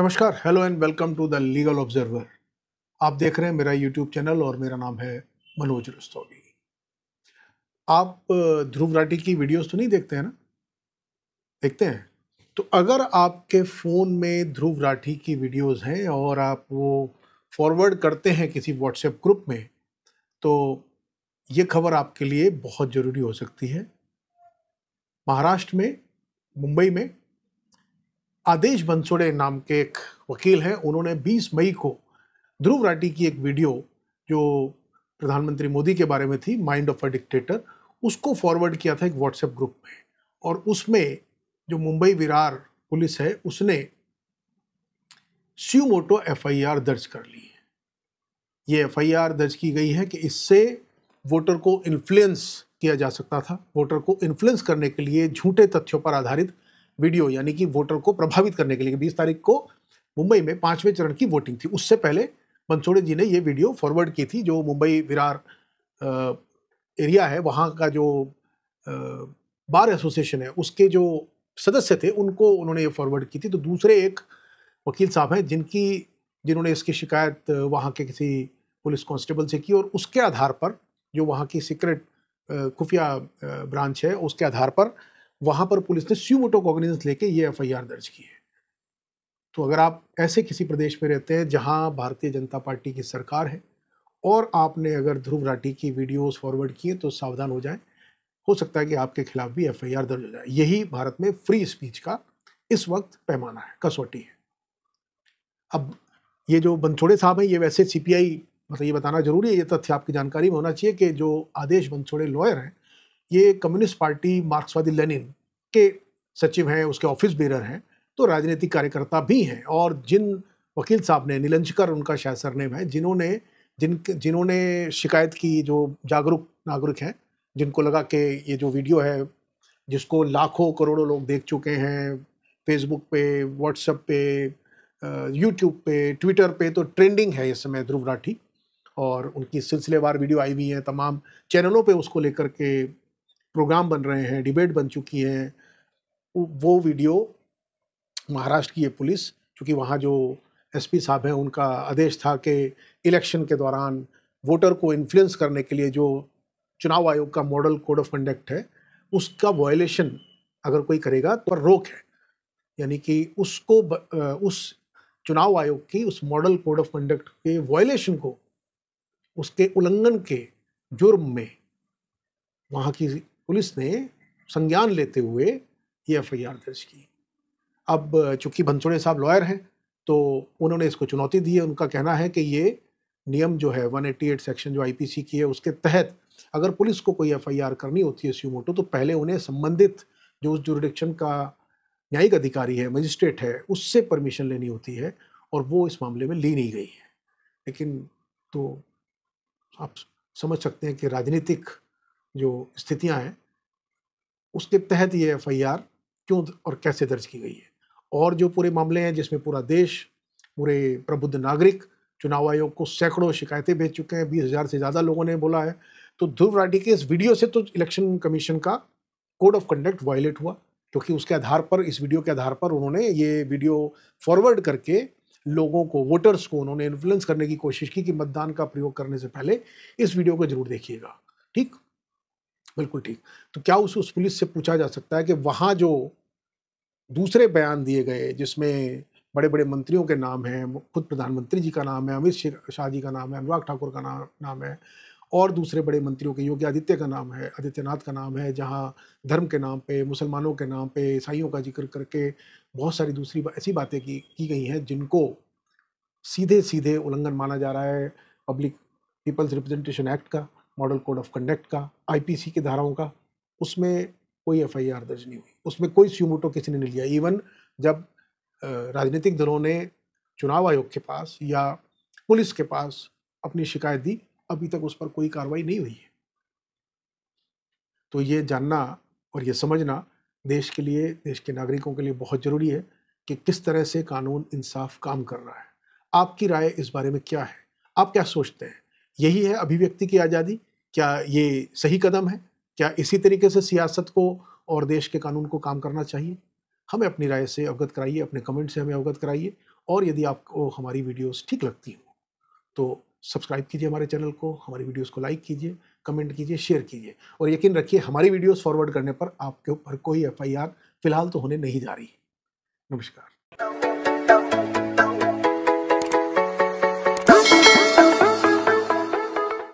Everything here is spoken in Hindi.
नमस्कार, hello and welcome to the legal observer. आप देख रहे हैं मेरा यूट्यूब चैनल और मेरा नाम है मनोज रस्तोगी। आप ध्रुव राठी की वीडियोस तो नहीं देखते हैं ना? देखते हैं? तो अगर आपके फ़ोन में ध्रुव राठी की वीडियोस हैं और आप वो फॉरवर्ड करते हैं किसी व्हाट्सएप ग्रुप में, तो ये खबर आपके लिए बहुत ज़रूरी हो सकती है। महाराष्ट्र में, मुंबई में आदेश बनसोड़े नाम के एक वकील हैं, उन्होंने 20 मई को ध्रुव राठी की एक वीडियो जो प्रधानमंत्री मोदी के बारे में थी, माइंड ऑफ अ डिक्टेटर, उसको फॉरवर्ड किया था एक व्हाट्सएप ग्रुप में। और उसमें जो मुंबई विरार पुलिस है, उसने स्यूमोटो एफआईआर दर्ज कर ली है। ये एफआईआर दर्ज की गई है कि इससे वोटर को इन्फ्लुएंस किया जा सकता था। वोटर को इन्फ्लुएंस करने के लिए झूठे तथ्यों पर आधारित वीडियो, यानी कि वोटर को प्रभावित करने के लिए 20 तारीख को मुंबई में 5वें चरण की वोटिंग थी। उससे पहले बनसोड़े जी ने ये वीडियो फॉरवर्ड की थी। जो मुंबई विरार एरिया है, वहाँ का जो बार एसोसिएशन है, उसके जो सदस्य थे, उनको उन्होंने ये फॉरवर्ड की थी। तो दूसरे एक वकील साहब हैं जिन्होंने इसकी शिकायत वहाँ के किसी पुलिस कांस्टेबल से की, और उसके आधार पर जो वहाँ की सीक्रेट खुफिया ब्रांच है, उसके आधार पर वहाँ पर पुलिस ने स्यूमोटो कॉग्निजेंस लेके ये एफआईआर दर्ज की है। तो अगर आप ऐसे किसी प्रदेश में रहते हैं जहाँ भारतीय जनता पार्टी की सरकार है और आपने अगर ध्रुव राठी की वीडियोस फॉरवर्ड किए, तो सावधान हो जाएं। हो सकता है कि आपके खिलाफ भी एफआईआर दर्ज हो जाए। यही भारत में फ्री स्पीच का इस वक्त पैमाना है, कसौटी है। अब ये जो बनसोड़े साहब हैं, ये वैसे सीपीआई, मतलब ये बताना जरूरी है, ये तथ्य आपकी जानकारी में होना चाहिए कि जो आदेश बनसोड़े लॉयर हैं, ये कम्युनिस्ट पार्टी मार्क्सवादी लेनिन के सचिव हैं, उसके ऑफिस बेरर हैं, तो राजनीतिक कार्यकर्ता भी हैं। और जिन वकील साहब ने, नीलंजकर उनका शायद सरनेम है, जिन्होंने शिकायत की, जो जागरूक नागरिक हैं, जिनको लगा कि ये जो वीडियो है, जिसको लाखों करोड़ों लोग देख चुके हैं, फेसबुक पे, व्हाट्सएप पे, यूट्यूब पे, ट्विटर पे, तो ट्रेंडिंग है इस समय ध्रुव राठी, और उनकी सिलसिलेवार वीडियो आई हुई है। तमाम चैनलों पे उसको लेकर के प्रोग्राम बन रहे हैं, डिबेट बन चुकी है। वो वीडियो महाराष्ट्र की ये पुलिस, क्योंकि वहाँ जो एसपी साहब हैं, उनका आदेश था कि इलेक्शन के दौरान वोटर को इन्फ्लुएंस करने के लिए जो चुनाव आयोग का मॉडल कोड ऑफ कंडक्ट है, उसका वायलेशन अगर कोई करेगा तो रोक है। यानी कि उस चुनाव आयोग की उस मॉडल कोड ऑफ कंडक्ट के वायलेशन को, उसके उल्लंघन के जुर्म में वहाँ की पुलिस ने संज्ञान लेते हुए ये एफआईआर दर्ज की। अब चूंकि बनसोड़े साहब लॉयर हैं, तो उन्होंने इसको चुनौती दी है। उनका कहना है कि ये नियम जो है 188 सेक्शन जो आईपीसी की है, उसके तहत अगर पुलिस को कोई एफआईआर करनी होती है स्यूमोटो, तो पहले उन्हें संबंधित जो उस जुरिडिक्शन का न्यायिक अधिकारी है, मजिस्ट्रेट है, उससे परमिशन लेनी होती है, और वो इस मामले में ली नहीं गई है। लेकिन तो आप समझ सकते हैं कि राजनीतिक जो स्थितियां हैं, उसके तहत ये एफआईआर क्यों और कैसे दर्ज की गई है। और जो पूरे मामले हैं जिसमें पूरा देश, पूरे प्रबुद्ध नागरिक चुनाव आयोग को सैकड़ों शिकायतें भेज चुके हैं, 20,000 से ज़्यादा लोगों ने बोला है। तो ध्रुव राठी के इस वीडियो से तो इलेक्शन कमीशन का कोड ऑफ कंडक्ट वायलेट हुआ, क्योंकि उसके आधार पर, इस वीडियो के आधार पर उन्होंने ये वीडियो फॉरवर्ड करके लोगों को, वोटर्स को उन्होंने इन्फ्लुएंस करने की कोशिश की कि मतदान का प्रयोग करने से पहले इस वीडियो को जरूर देखिएगा। ठीक, बिल्कुल ठीक। तो क्या उस पुलिस से पूछा जा सकता है कि वहाँ जो दूसरे बयान दिए गए, जिसमें बड़े-बड़े मंत्रियों के नाम हैं, खुद प्रधानमंत्री जी का नाम है, अमित शाह जी का नाम है, अनुराग ठाकुर का नाम है, और दूसरे बड़े मंत्रियों के, योगी आदित्य का नाम है, आदित्यनाथ का नाम है, जहाँ धर्म के नाम पे, मुसलमानों के नाम पे, ईसाइयों का जिक्र करके बहुत सारी दूसरी ऐसी बातें की गई हैं जिनको सीधे-सीधे उल्लंघन माना जा रहा है पब्लिक पीपल्स रिप्रेजेंटेशन एक्ट का, मॉडल कोड ऑफ कंडक्ट का, आईपीसी की धाराओं का। उसमें कोई एफआईआर दर्ज नहीं हुई, उसमें कोई स्यूमोटो किसी ने नहीं लिया। इवन जब राजनीतिक दलों ने चुनाव आयोग के पास या पुलिस के पास अपनी शिकायत दी, अभी तक उस पर कोई कार्रवाई नहीं हुई है। तो ये जानना और ये समझना देश के लिए, देश के नागरिकों के लिए बहुत ज़रूरी है कि किस तरह से कानून इंसाफ काम कर रहा है। आपकी राय इस बारे में क्या है? आप क्या सोचते हैं? यही है अभिव्यक्ति की आज़ादी? क्या ये सही कदम है? क्या इसी तरीके से सियासत को और देश के कानून को काम करना चाहिए? हमें अपनी राय से अवगत कराइए, अपने कमेंट से हमें अवगत कराइए, और यदि आपको हमारी वीडियोस ठीक लगती हो तो सब्सक्राइब कीजिए हमारे चैनल को, हमारी वीडियोस को लाइक कीजिए, कमेंट कीजिए, शेयर कीजिए और यकीन रखिए हमारी वीडियोस फॉरवर्ड करने पर आपके ऊपर कोई एफआईआर फिलहाल तो होने नहीं जा रही। नमस्कार।